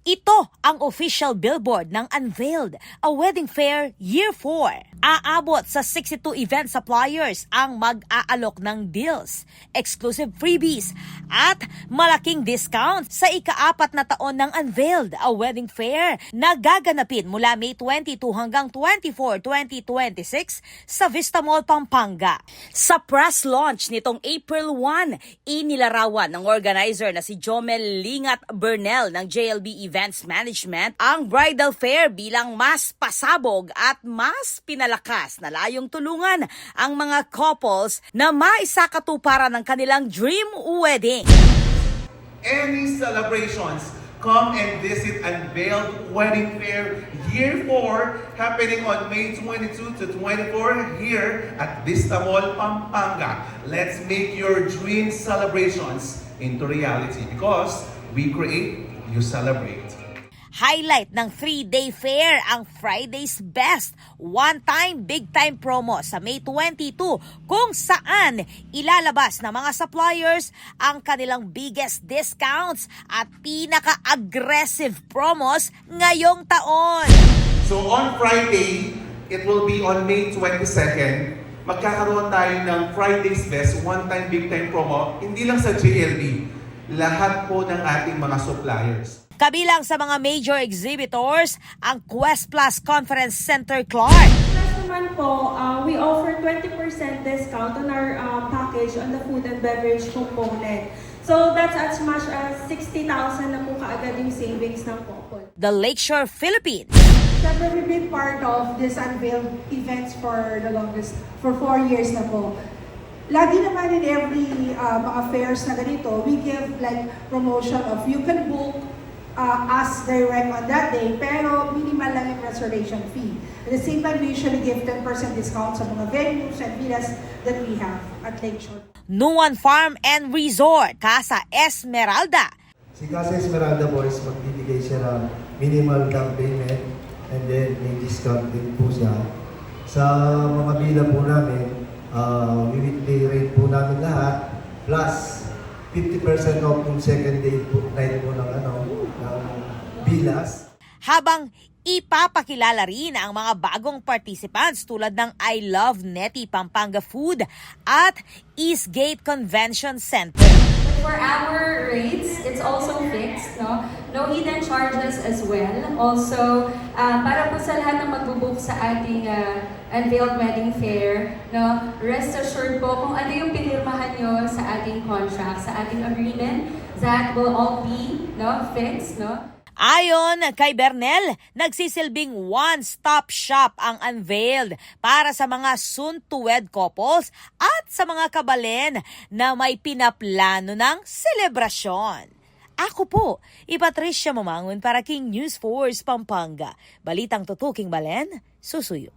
Ito ang official billboard ng Unveiled, a wedding fair year 4. Aabot sa 62 event suppliers ang mag-aalok ng deals, exclusive freebies, at malaking discount sa ika-4 na taon ng Unveiled, a wedding fair na gaganapin mula May 22 hanggang 24, 2026 sa Vista Mall, Pampanga. Sa press launch nitong April 1, inilarawan ng organizer na si Jomel Lingat Bernel ng JLB Events Management ang bridal fair bilang mas pasabog at mas pinalakas na layong tulungan ang mga couples na maisakatuparan ng kanilang dream wedding. Any celebrations, come and visit Unveiled Wedding Fair Year 4 happening on May 22 to 24 here at Vista Mall, Pampanga. Let's make your dream celebrations into reality because we create, you celebrate. Highlight ng 3-day fair ang Friday's Best one-time big-time promo sa May 22 kung saan ilalabas ng mga suppliers ang kanilang biggest discounts at pinaka-aggressive promos ngayong taon. So on Friday, it will be on May 22nd, magkakaroon tayo ng Friday's Best one-time big-time promo, hindi lang sa JLB, lahat po ng ating mga suppliers. Kabilang sa mga major exhibitors, ang Quest Plus Conference Center Clark. Plus naman po, we offer 20% discount on our package on the food and beverage component. So that's as much as 60,000 na po kaagad yung savings ng couple. The Lakeshore Philippines. Siyempre, we've been part of this Unveiled events for the longest, for 4 years na po. Lagi naman in every mga fairs na ganito, we give like promotion of you can book us direct on that day, pero minimal lang yung reservation fee. At the same time, we usually give 10% discount sa mga venues and villas that we have at Lakeshore. Nuwan Farm and Resort, Casa Esmeralda. Si Casa Esmeralda Boys, magbibigay siya ng minimal down payment and then may discount din po siya. Sa mga villa po namin, weekly rate po namin lahat, plus 50% off yung second day po, night po ng villas. Habang ipapakilala rin ang mga bagong participants tulad ng I Love Neti Pampanga Food at Eastgate Convention Center. For our rates, it's also fixed, no? No hidden charges as well. Also, para po sa lahat ng magbubook sa ating Unveiled Wedding Fair, no? Rest assured po kung ano yung pinirmahan nyo sa ating contract, sa ating agreement, that will all be, no, fixed, no? Ayon kay Bernel, nagsisilbing one-stop shop ang Unveiled para sa mga soon-to-wed couples at sa mga kabalen na may pinaplano ng selebrasyon. Ako po, Patricia Mamangon para King News Force Pampanga. Balitang tutuking balen, susuyo.